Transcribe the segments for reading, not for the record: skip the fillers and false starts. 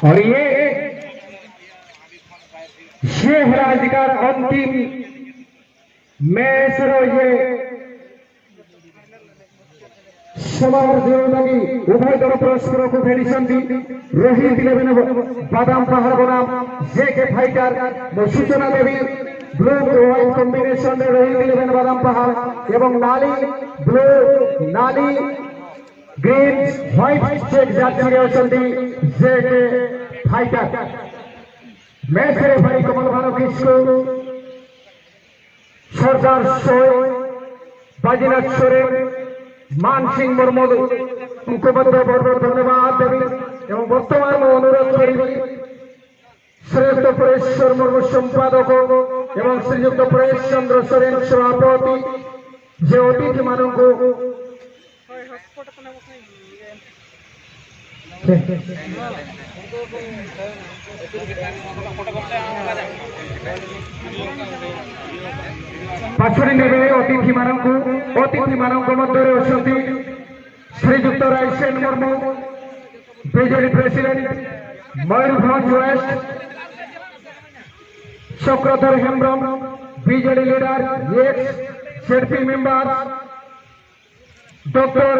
और ये है आज का अंतिम मैच ये सवार देवनागी उभय दल परस्पर को भेड़ी रोहित 11 बादाम पहाड़ बनाम जेके फाइटर सूचना देवी ब्लू व्हाइट कॉम्बिनेशन रोहित 11 बादाम पहाड़ एवं नाली ब्लू नाली ग्रीन व्हाइट चेक जाती जेके फाइटर मैच रेफारी कमल भानु किसको सरदार सोय बाजीनाथ सोरेन मान सिंह मुर्मू उनको धन्यवाद देवी एवं बर्तमान में अनुरोध करी श्रेष्ठ परेश्वर मुर्मू संपादक एवं श्रीयुक्त परेश चंद्र सोरेन सभापति जे अतिथि मानू पाछड़ी ने अतिथि मानक मध्य Shriyukta Raisen Murmu BJD president Mayurbhanj west Chakradhar Hembram BJD leader ex ZP member doctor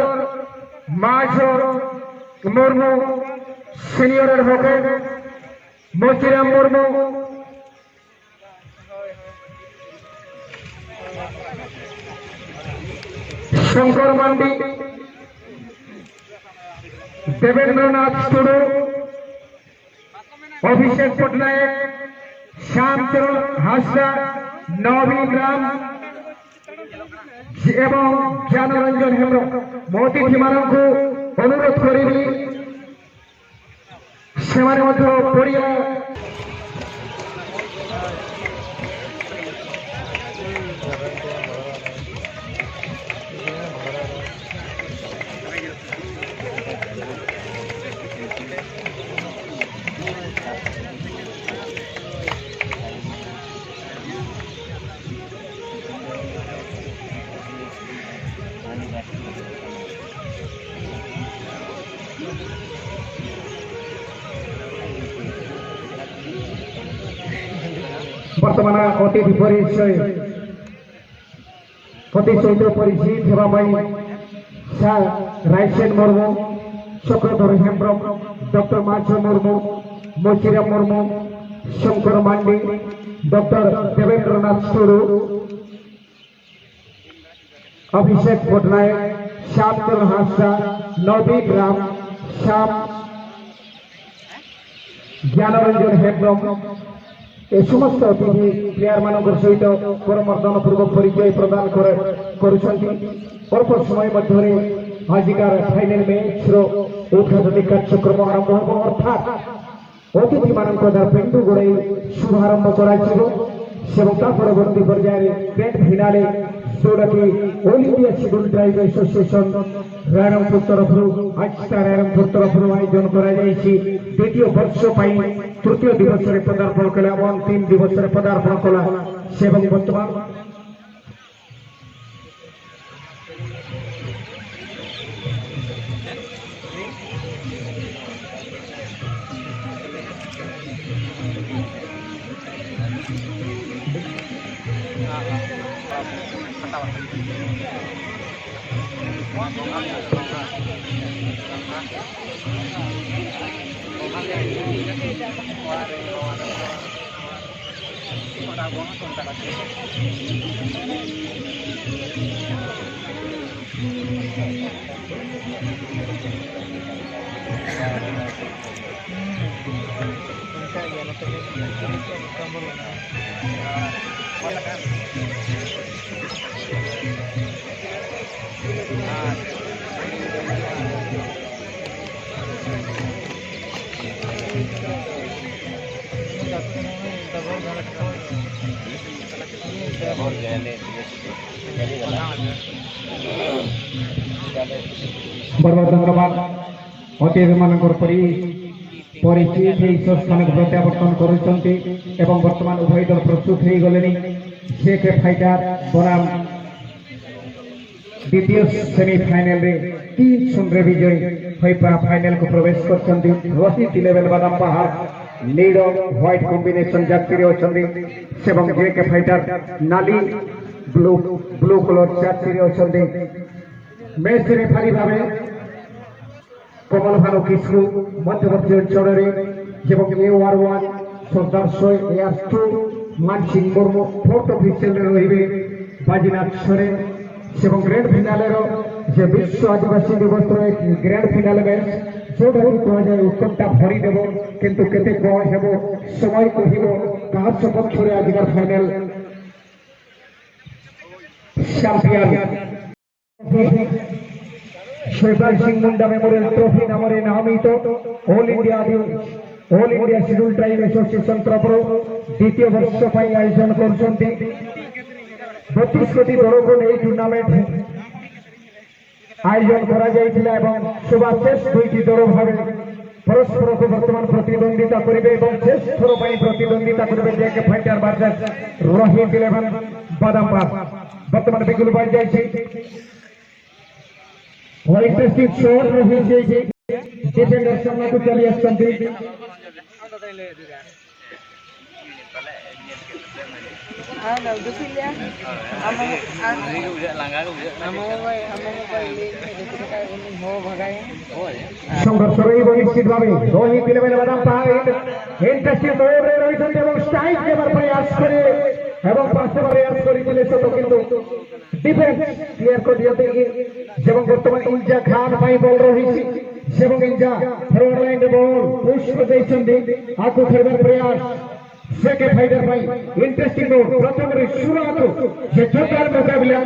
Majho Murmu senior advocate Mochiram Murmu Shankar Mandi Debendranath Tudu Abhishek Pattnaik Shyamcharan Hasda Naveen Ram एवं ज्ञानरंजन हेम्ब्रम अतिथि मानक अनुरोध करी से पड़िया वर्तमान अतिथि परिचय प्रतिशोध परिचित रायसेन मुर्मू चक्रधर हेम्ब्रम डॉक्टर माझो मुर्मू मोचिराम मुर्मू शंकर मांडी डॉक्टर देवेंद्रनाथ टुडू अभिषेक पट्टनायक श्यामचरण हासदा नवीन राम श्याम ज्ञानरंजन हेम्ब्रम ए समस्त अतिथि प्लेयर मान सहित करमर्दन पूर्वक परिचय प्रदान अल्प समय मध्य आजिकार फाइनल मैच उद्घाटन कार्यक्रम आरंभ हो अर्थात अतिथि मान द्वारा पेंडु गोड़ाई शुभारंभ कर परवर्ती पर्याय ग्रैंड फिनाले जोड़ा कि all India schedule tribe association Rairangpur तरफ रायरंगपुर तरफ आयोजन द्वितीय वर्ष तृतीय दिवस में पदार्पण कला अंतिम दिवस में पदार्पण कला से बर्तमान बहुत धन्यवाद अतिथि मानक परिचित स्थान को प्रत्यावर्तन कर बर्तमान उभय दल प्रस्तुत हो गले जेके फाइटर बनाम द्वितीय सेमिफाइनल रे 3-0 विजयी फाइनल को प्रवेश करछन्ति रोहित 11 बादाम पहाड़ लीड व्हाइट कॉम्बिनेशन जात्री अछन्ति सेवं जेके फाइटर नाली ब्लू कलर जात्री अछन्ति मैच रेफारी भावे कमल भानु किस्कु मध्यवर्ती अंचल रे जेवं AR1 सरदार सोय AR2 Mansingh Murmu fourth official रे रहिबे बाजीनाथ सोरेन सेवं ग्रैंड फिनाले रो जे विश्व आदिवासी दिवस रो ग्रैंड फिनाले मैच जोड़ा कह जाए उत्तमटा भरी देव किंतु केते कौन हेबो समय कहिबो कार सपक्ष रे आजिकार final champion Shivpal Singh Munda memorial trophy नामरे नामित all India schedule tribe association तरफ द्वितीय वर्ष पर आयोजन करछन्ति 32 कोटी दल को नहीं टूर्नामेंट आयोजन करा जाइथिला एवं सुबाशेष दुईटी दल भावे परस्पर को वर्तमान प्रतिद्वंदिता करिवे एवं शेष थर पई प्रतिद्वंदिता करिवे जेके फाइटर वर्सेस रोहित 11 बादामपाड़ वर्तमान बिगुल बाज जाइछि और इंटरेस्टिंग शॉट रही जे डिफेंडर सामने को चली आछन्ति संघर्ष निश्चित भाव रोहित 11 बादामपाड़ इंटरेस्टिंग दौड़े रही स्ट्राइक देवार प्रयास करे पासे प्रयास करते सत किंतु डिफेंस क्लियर कर दिया बर्तमान इंजा खान बल रही इंजा फरवर्ड लाइन बल पुश कर आकु खेलबार प्रयास सेके फाइटर इंटरेस्टिंग प्रथम शुरुआत से जोरदार मुकाबला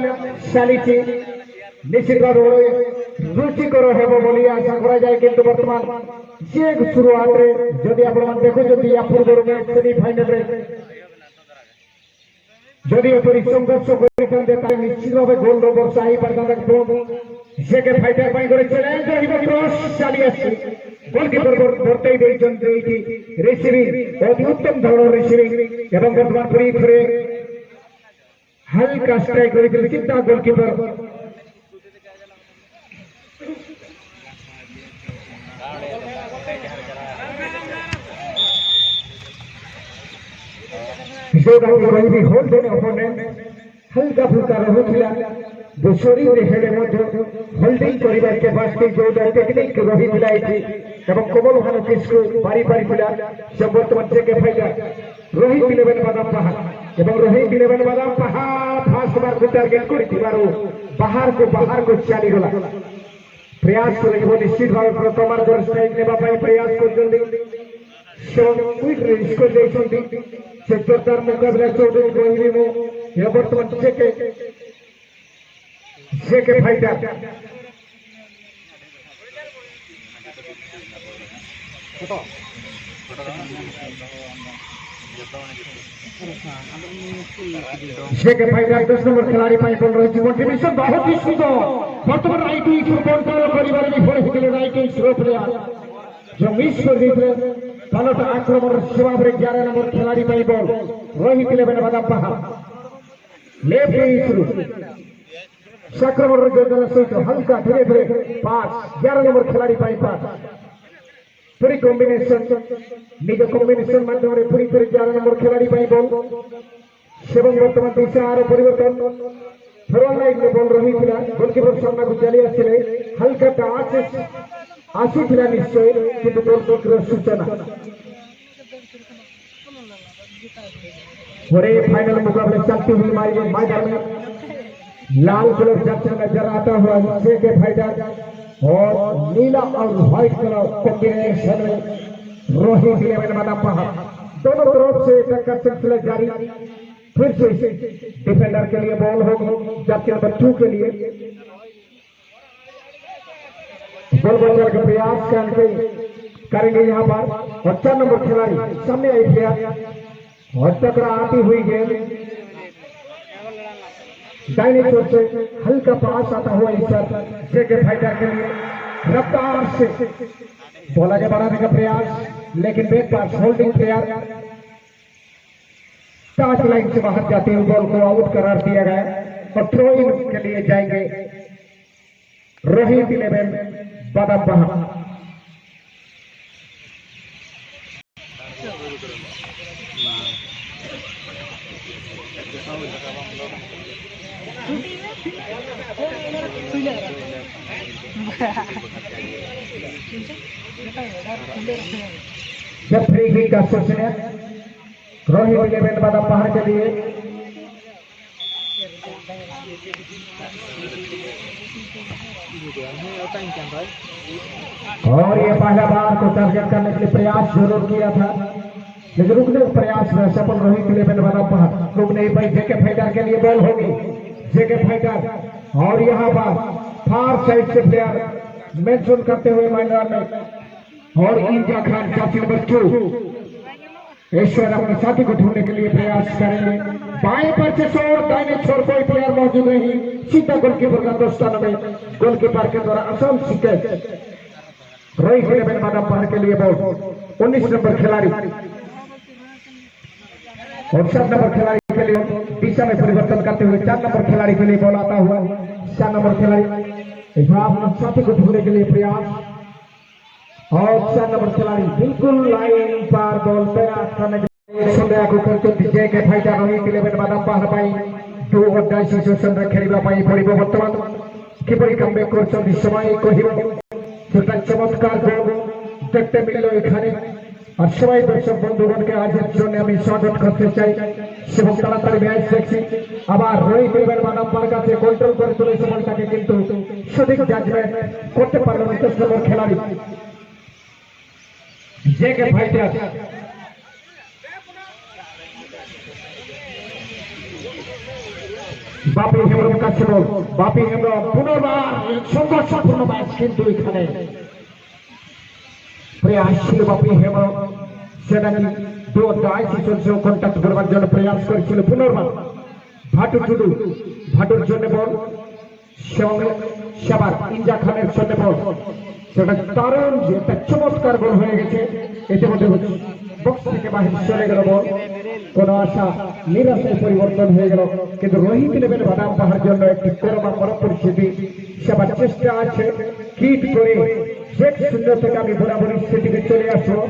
चली निश्चित भाव रुचिकर हेब बोली आशा करा जाए किंतु वर्तमान जे शुरुआत रे जदि आपण देखुछथि या पूर्व सेमिफाइनल रे जदि एपरी संघर्ष करिथान्ते ताले निश्चित भाव गोल रो वर्षा ही पारदान सेके फाइटर गोटे चैलेंज क्रॉस चली आसी गोलकीपर बर्ताई देइछन्ते एठी रिसीविंग अति उत्तम धरण रिसीविंग एवं वर्तमान पूरी थरे हल्का स्ट्राइक करिथिले चिंता गोलकीपर हल्का फुल्का रहुला शरीर हेले होल्डिंग करिबार कैपेसिटी जोटा टेक्निक रहिला एवं कमल भानु किस्कु पारी से वर्तमान जेके फाइटर रोहित 11 बादामपाड़ एवं रोहित 11 बादामपाड़ फास्ट बार को टार्गेट करिथिबारो बाहर को चली गला प्रयास करिबो निश्चित भाव प्रथम बार स्ट्राइक नेबा पई प्रयास करजंदी क्विक रिलीज कर देइछन्ति से जोरदार मुकाबला चौधरी गोहिरी में यह वर्तमान जेके फाइटर जेके फाइटर 10 नंबर खिलाड़ी पाई बोल रही कंट्रीब्यूशन बहुत ही सुंदर वर्तमान राइट विंग को कंट्रोल करिबार विफल होइले राइट विंग स्लो प्लेयर जो मिस कर देते पालट आक्रमण सेवा 11 नंबर खिलाड़ी पाई बॉल रोहित 11 बादामपाड़ लेफ्ट विंग शुरू संक्रमण जोजना सहित हल्का धीरे पास 11 नंबर खिलाड़ी पाई पास पूरी कॉम्बिनेशन निज कॉम्बिनेशन माध्यम पूरी 11 नंबर खिलाड़ी पाई बॉल सेवन वर्तमान दिशार परिवर्तन फरवर्ड लाइन में बॉल रही गोलकीपर सामना को चली आसिले हल्का टाच आसीथिला निश्चय किंतु गोलकीपर सूचना और फाइनल मुकाबले चलते हुए मैदान में लाल कलर जर्सी नजर आता हुआ जेके फाइटर और नीला और व्हाइट कलर कॉम्बिनेशन में रोहित 11 बादामपाड़ दोनों तरफ से टक्कर सिलसिला जारी फिर से डिफेंडर के लिए बॉल होगी जर्सी नंबर 2 के लिए बॉल बचाने का प्रयास करेंगे यहाँ पर और 4 नंबर खिलाड़ी सामने आई प्लेयर और टकरा आती हुई गेंद दाहिने चोट से हल्का पास आता हुआ इशार जेके फाइटर के लिए रफ्तार से बॉल आगे बढ़ाने का प्रयास लेकिन बैक पास होल्डिंग प्लेयर टच लाइन से बाहर जाते हुए बॉल को आउट करार दिया गया और थ्रो इन के लिए जाएंगे রোহিত ইলেভেন বাদাম বাহার। जब फ्री किक का सेक्शन है रोहित इलेवन बादाम बाहर के लिए और ये पहला बार को टारगेट करने के लिए प्रयास जरूर किया था, लेकिन रुकने के प्रयास में सफल रोहित इलेवन बादाम बाहर। रुक नहीं पाई। जेके फाइटर के लिए बॉल होगी। जेके फाइटर और यहाँ पर फार साइड से प्लेयर मेंशन करते हुए मैदान में और इंजा खान जर्सी नंबर 2 ईश्वर अपने साथी को ढूंढने के लिए प्रयास करेंगे। बाएं पर से शॉट, दाहिने छोर कोई प्लेयर मौजूद नहीं। सीधा गोलकीपर का दोस्ताना में गोलकीपर के द्वारा आसान शिकस्त। रोहित इलेवन बादाम बाहर के लिए बॉल 19 नंबर खिलाड़ी और 7 नंबर खिलाड़ी के लिए दिशा में परिवर्तन करते हुए 4 नंबर खिलाड़ी के लिए बॉल आता हुआ। 4 नंबर खिलाड़ी अपने साथी को ढूंढने के लिए प्रयास और 4 नंबर खिलाड़ी बिल्कुल लाइन पर बॉल प्रयास करने के लिए संदेह को करते जेके फाइटर रोहित इलेवन बादाम बाहर पाई 2 और 2 सिचुएशन रे खेलिबा पाई पड़िबो। वर्तमान किपरि कमबैक करछन समय कहिबो সেটা চমৎকার গোল দেখতে মিলল এখানে। আর সবাই দর্শক বন্ধুগণকে আজের জন্য আমি স্বাগত করতে চাই এবং তাড়াতাড়ি ম্যাচ দেখছি। আবার রোহিত ইলেভেন বাদাম বাহার কাছে কন্ট্রোল করে তুলেছে বলটাকে, কিন্তু সঠিক জাজমেন্ট করতে পারল না 10 নম্বর খেলাড়ি जेके फाइटर। বাপি হেমব্রম কাছে বল। বাপি হেমব্রম পুনর্বার সংঘর্ষপূর্ণ ম্যাচ, কিন্তু এখানে প্রয়াস ছিল বাপি হেমব্রম সেটাকে 2 और 2 সিচুয়েশন কন্টাক্ট করবার জন্য প্রয়াস করেছিল। পুনর্বার ভাটুর জন্য বল সেবার ইনজা খানের জন্য বল। সেটা দারুণ যে একটা চমৎকার গোল হয়ে গেছে। ইতিমধ্যে বক্স থেকে বাহির চলে গেল বল। কোন আশা নিরাশায় পরিবর্তন হয়ে গেল, কিন্তু রোহিত ইলেভেন বাদাম বাহার জন্য একটি করোনা করা পরিস্থিতি। সেবার চেষ্টা আছে কিট করে 1-0 থেকে আমি বরাবরই সেটিকে চলে আসবো।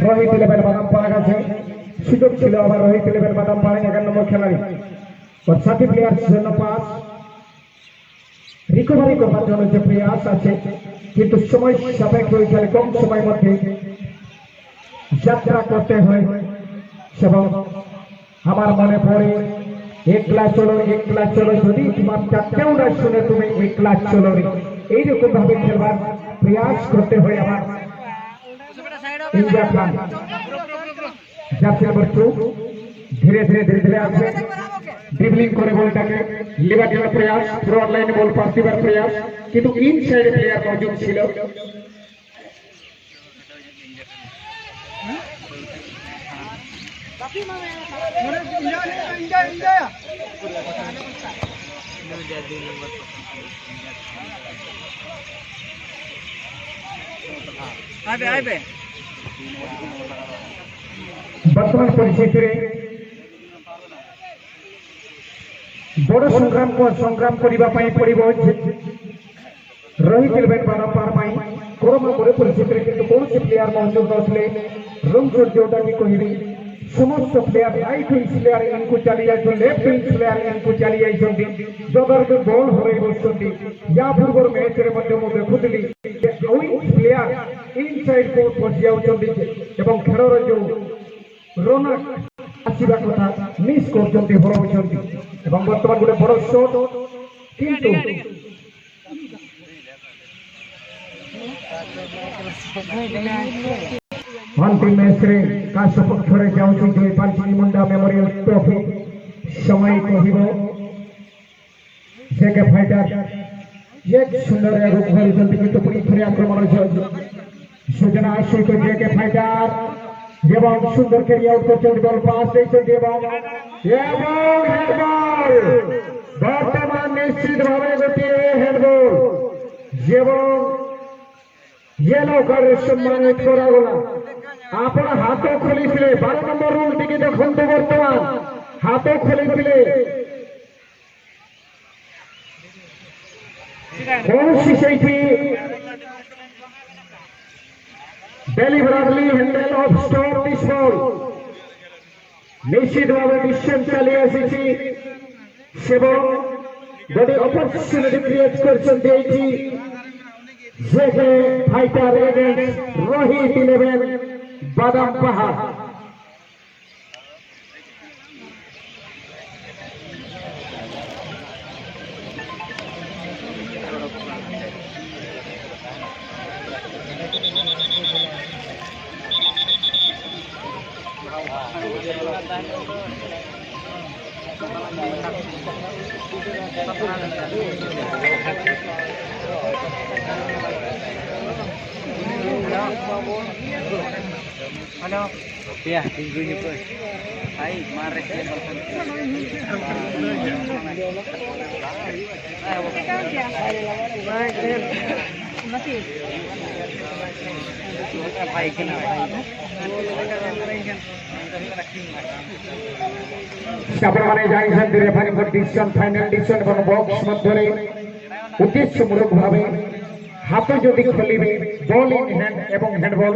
रोहित इलेवन बादाम पाड़ा गए सुযোগ ছিল আবার রোহিত ইলেভেন বাদাম পাড়ে 11 নম্বর খেলাড়ি और साथी प्लेयर জন্য পাস রিকভারি করার জন্য যে প্রয়াস আছে, কিন্তু সময় সাপেক্ষ হয়ে গেলে কম সময়ের মধ্যে যাত্রা করতে হয়। এবং আমার মনে পড়ে একলা চলো যদি তোমার কেউ না শুনে তুমি একলা চলো এইরকম ভাবে খেলবার প্রয়াস করতে হয়। আমার ইন্ডিয়া খান জার্সি নম্বর 2 ধীরে ধীরে আসছে, ড্রিবলিং করে বলটাকে লেবার দেওয়ার প্রয়াস, ফরওয়ার্ড লাইনে বল পাস দেওয়ার প্রয়াস, কিন্তু ইনসাইডে প্লেয়ার মজুদ ছিল। বর্তমান পরিস্থিতিতে বড় সংগ্রাম করিবা পাই পড়িব রোহিত ইলেভেন বাদাম পার পাই করোনা করে পরিস্থিতিରେ, কিন্তু କୌଣସି ପ୍ଲେୟାର ମୌଜୁଦ ନଥିଲେ। ରନ୍ ଯୋଉଟାକି କହିବି ସମସ୍ତ ପ୍ଲେୟାର ରାଇଟ୍ ୱିଙ୍ଗ ପ୍ଲେୟାର ଇनको ଚାଲି ଯାଇଛନ୍ତି, ଲେଫ୍ଟ ୱିଙ୍ଗ ପ୍ଲେୟାର ଇनको ଚାଲି ଯାଇଛନ୍ତି, ଯଦ୍ୱାରା ବଲ୍ ହରାଇ ବସୁଛନ୍ତି। ୟା ପୂର୍ବରୁ ମ୍ୟାଚରେ ମଧ୍ୟ ମୁଁ ଦେଖୁଥିଲି ଯେ ୱିଙ୍ଗ ପ୍ଲେୟାର ଇନସାଇଡ୍ କୋର୍ଟ ପଶି ଯାଉଛନ୍ତି ଏବଂ ଖେଳର ଯୋଉ ରନ୍ ଆସିବା କଥା ମିସ୍ କରୁଛନ୍ତି, ହରାଉଛନ୍ତି। এবং বর্তমান গোটে বড় শট, কিন্তু अंतिम मैच रे का सपक्ष रे जाउची जे पांचनी मुंडा मेमोरियल ट्रॉफी समय कहिबो जेके फाइटर एक सुंदर रूप धरि जल्दी কিন্তু পুরি ফিরে আক্রমণ হয়েছে। সূচনা আসছে जेके फाइटर এবং সুন্দর ক্যারি আউট করছেন, বল পাস দিয়েছেন এবং হেড বল বর্তমান নিশ্চিত ভাবে গোটিয়ে হ্যান্ডবল এবং ইয়েলো কার্ডের সম্মানিত করা গলা আপনার হাতও খুলিছিলে 12 নম্বর রুলটিকে দেখুন তো বর্তমান হাতও খুলিছিলে সেইটি deliberately handle of stop this ball নিশ্চিতভাবে ডিসিশন চালিয়ে এসেছি এবং যদি অপরচুনিটি ক্রিয়েট করছেন দিয়েছি জেকে ফাইটার এগেন্স্ট রোহিত 11 বাদাম পাহাড় Halo. Iya, tinggunya bos. Hai, mari kita masih. Baik আপনারা জানেন যে referee for decision final decision এবং বক্স মধ্যে উদ্দেশ্যমূলক ভাবে হাতে যদি খেলিবে বল ইন হ্যান্ড এবং হ্যান্ডবল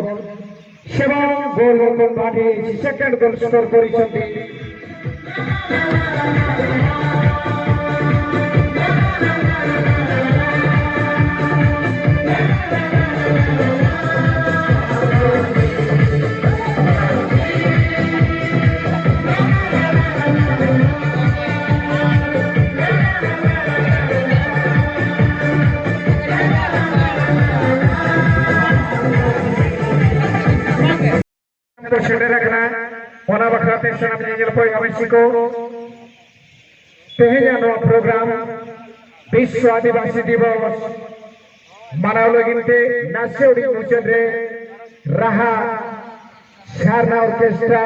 সেবা গোল গোল মাঠে সেকেন্ড গোল স্কোর করেছেন शेडे रखना होना बखराते सनम जेल कोई अवश्य को तेहजानो प्रोग्राम विश्व आदिवासी दिवस मनावलो गिनते नासेउडी मुचरे रहा शारना ऑर्केस्ट्रा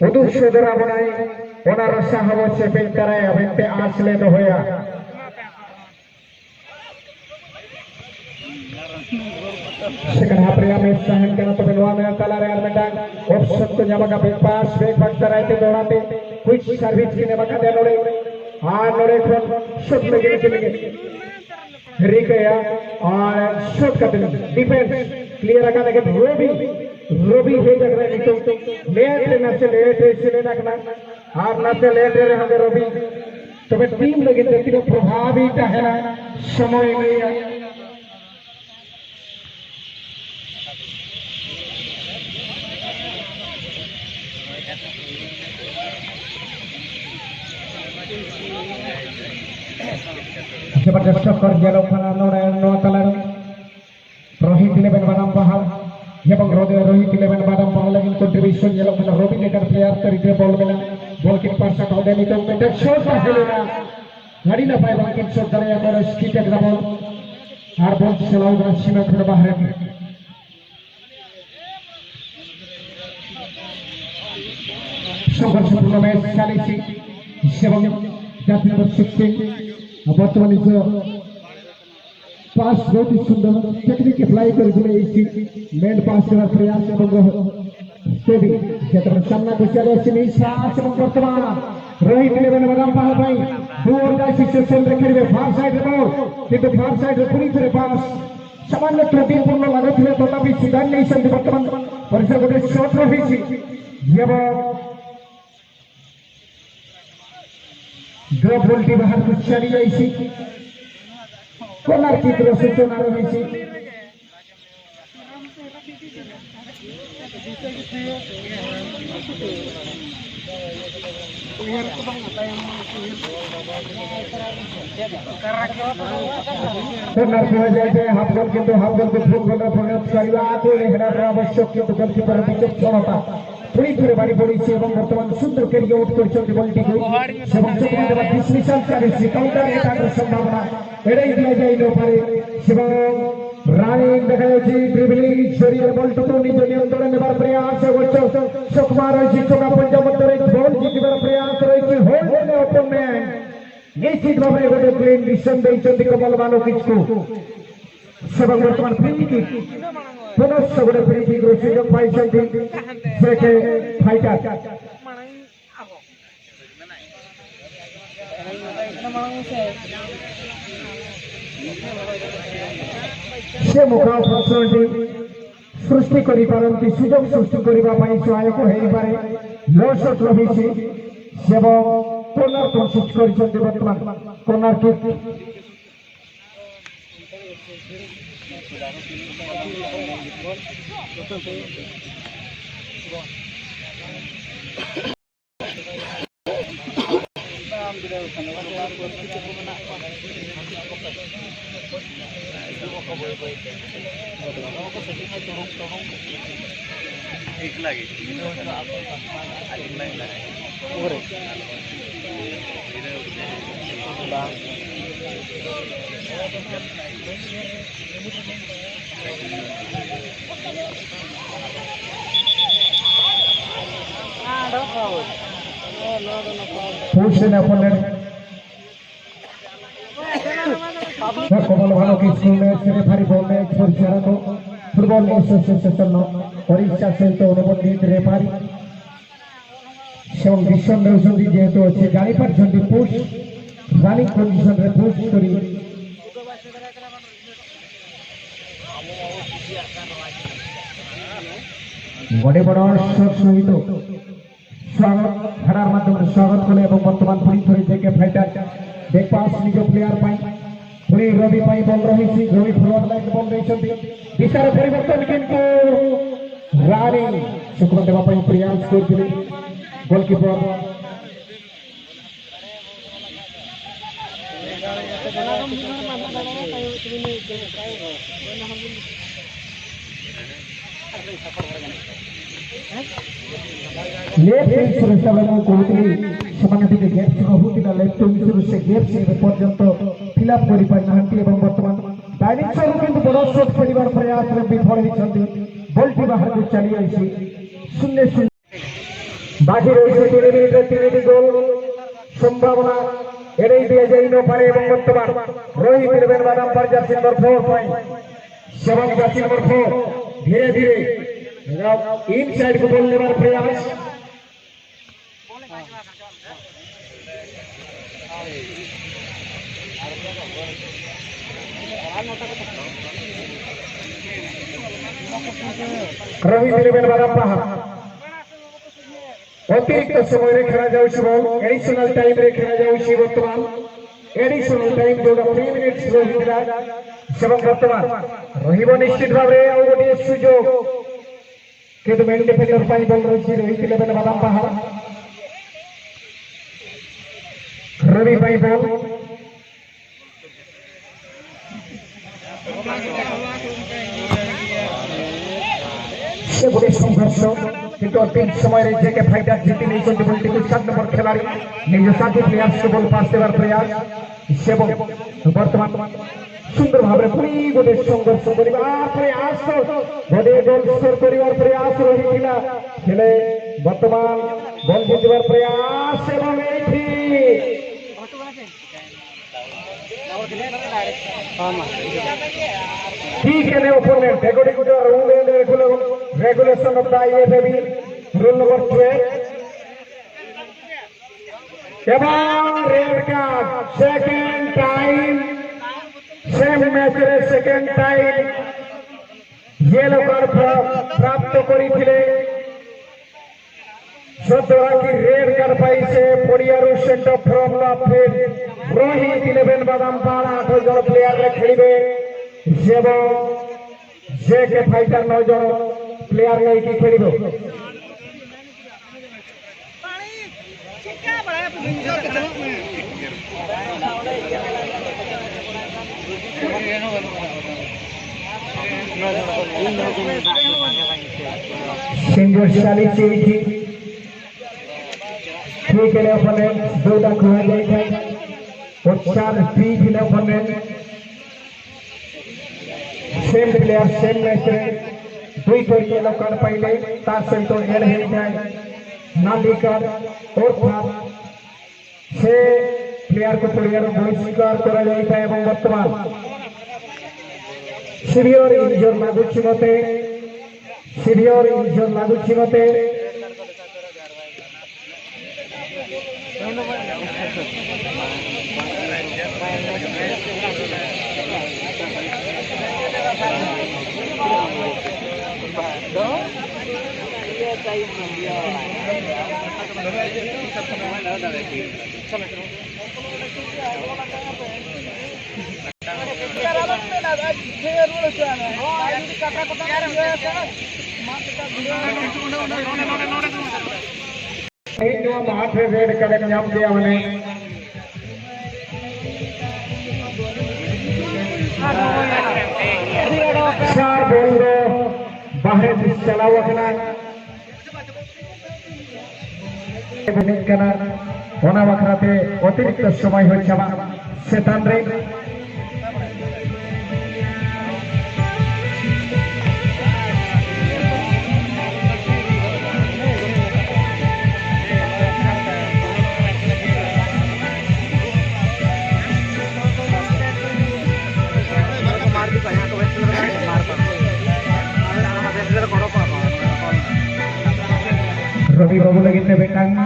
उदुशोदरा बनाई होना रसा हवो से पेन कराए अबेते आसले तो होया Sekarang Apria Mesahan karena pemilihan yang kalah Real Madrid offset ko niya magabig pass break back taray ito dorante quick service kini magkada lore kon shot lagi Rikaya shot करते हैं डिफेंस क्लियर रखा लेकिन रोबी हे जग रहे तो late से लेना करना आप ना से लेट रहे हैं रोबी तो वे टीम लगे तो प्रभावी है ना समय नहीं है जबरदस्त टक्कर गेल नो कलर रोहित 11 बादाम पहाड़ এবং रोहित 11 बादाम पहाड़ लेकिन कंट्रीब्यूशन गेल रोबी लेकर प्लेयर तरीके बॉल मिला बॉल के पास का होने तो मेंटेन शॉट का हेलेना गाड़ी ना पाए लेकिन शॉट करे और स्किट एक बॉल আর বল চলাও না সীমা থেকে বাইরে সংঘর্ষপূর্ণ ম্যাচ চালিয়েছে এবং জাতীয় নম্বর 16 বর্তমানে যে পাস बहुत ही सुंदर टेक्निक अप्लाई करके मेन पास कরার प्रयास এবং সেবি যেটা সামনে বসে আছে নিশাস এবং বর্তমান রোহিত 11 বাদাম পাহাড় ভাই দূর যায় সিচুয়েশন রেখে দিবে ফার সাইড বল কিন্তু ফার সাইড পুরি করে পাস সামান্য ত্রুটিপূর্ণ লাগুছিল তথাপি সুদান নেইছেন বর্তমান পরিসর গোটে শট রহিছি এবং ড্রপ বলটি বাহারକୁ ଚାଲି ଯାଇଛି কর্নার কিকের সূচনা রয়েছে কর্নার হয়ে যায় হাফ গোল কিন্তু হাফ গোলকে ফুল গোলে পরিণত করা তো এখানে আবশ্যক কিন্তু গোলকিপার বিচক্ষণতা পুরি করে বাড়ি পড়েছে এবং বর্তমান সুন্দর ক্যারিয়ার আউট করেছে বলটিকে এবং চোখে দেওয়া ডিসমিসাল চালিয়েছে কাউন্টার অ্যাটাকের সম্ভাবনা এড়াই দেওয়া যায় না পারে এবং রানিং দেখা যাচ্ছে ড্রিবলিং শরীরের বলটুকু নিজ নিয়ন্ত্রণে নেবার প্রয়াস করছে সুকুমার রয়েছে চোখা পঞ্জাব বল জিতবার প্রয়াস রয়েছে হোল্ড অপোনেন্ট निश्चित भाव में गोटे प्लेन मिशन देइछन्ति कमल मानो किसको सेबं वर्तमान फ्री किक पुनश्च गोटे फ्री किक रो सुयोग पाइछन्ति सेके फाइटर से मुखा फसलटी सृष्टि करि पारंती सुयोग सृष्टि करिबा पई सहायक हेई पारे लो शॉट रहिछि सेबं कॉर्नर कोशिश करिसन्ति वर्तमान कॉर्नर किक एक lagi. Adik lain lah. Bang. Ah, dah kau. push an opponent कमल भालो किसको मैच रेफरी बॉल मैच परिचालन फुटबॉल एसोसिएशन परीक्षा सहित अनुबंधित रेफरी सेवन विषम नेउछन्ति जेहेतु अछि जानि पारछन्ति पुश रनिंग कंडीशन रे पुश करी बड़े बड़ शॉट सहित स्वागत खेलार माध्यम स्वागत कले एवं वर्तमान पुरी थोड़ी जेके फाइटर बैक पास निज प्लेयर पाई पुरी रवि पाई बॉल रही रवि फ्लोर लाइन बॉल देछन्ति दिशार परिवर्तन किंतु रानी शुक्र देवा पाई प्रयास करथिले गोलकीपर लेफ्ट विंग सुरक्षा में कहूली सेमाने टिके गैप रहुतिला लेफ्ट विंग से गैप से पर्यंत फिलअप करि पाइ नाहंती एवं वर्तमान डाइनिंग से किंतु बड़ शॉट खेलिबार प्रयास रे विफल हिचंती बॉलटी बाहर को चली आइछि 0-0 बाकी रहिছে 3 मिनिट 3टी गोल संभावना एड़ै दिया जाई न पारे एवं वर्तमान रोहित इलेवन बादाम पर Jersey number 4 point seven Jersey number 4 धीरे धीरे इन साइड को बॉल लेवार प्रयास रोहित इलेवन बादाम पहाड़ अतिरिक्त समय रे खेला जाउछि बॉल एडिशनल टाइम रे खेला जाउछि वर्तमान एडिशनल टाइम जोड़ा 3 मिनिट्स रहिला सेवन वर्तमान रहिबो निश्चित भाबरे आ गोटे सुयोग किंतु मेन डिफेंडर पाई बॉल रही रोहित इलेवन बादाम पहाड़ रवि पाई बॉल से गोटे संघर्ष किंतु अंतिम समय रे जेके फाइटर जीती नहीं चलते बोलते कुछ 7 नंबर खिलाड़ी निज साथी प्लेयर्स को बॉल पास देवार प्रयास सेवन वर्तमान सुंदर भाव पुरी गोटे संघर्ष प्रयास गोटे गोल स्कोर कर प्रयास रही हेले वर्तमान बॉल जीतवार प्रयास एवं ठीक है opponent according to the rule and regulation of the IFAB rule number 12 एवं red card second time same match रे सेकंड टाइम येलो कार्ड प्राप्त करिथिले सदरा की रेड कार्ड पाई से पडियारू sent from the field Rohit eleven Badampada 8 जन प्लेयर रे खेलिबे जेबो जेके फाइटर 9 जन प्लेयर नै की खेलिबो सिंगर शाली चेठी ठीक है ओपोनेंट दोटा खुआ जाय छै और 4 ठीक है opponent same player same match रे दुई के लोकन पहले तार सहित एड हे जाय नाली कर और से प्लेयर को प्लेयर बहिष्कार करा जाइए एवं वर्तमान सीवियर इंजर लागुची मते सीवियर इंजर लागुची मते माठे रेड कड़क नाम दिया मैंने चार बोल दो बाहर चला हुआ होना बखराते अतिरिक्त समय हो जावा सेतान रे रवि बाबू लगे बेटांग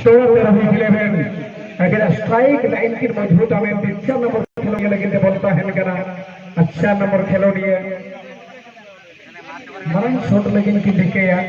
रवि 11 अगर स्ट्राइक लाइन की मजबूत हमें 3 नंबर खिलाड़ी लगे बोलता है करा अच्छा नंबर खिलाड़ी है मरण शॉट लेकिन की दिखे यार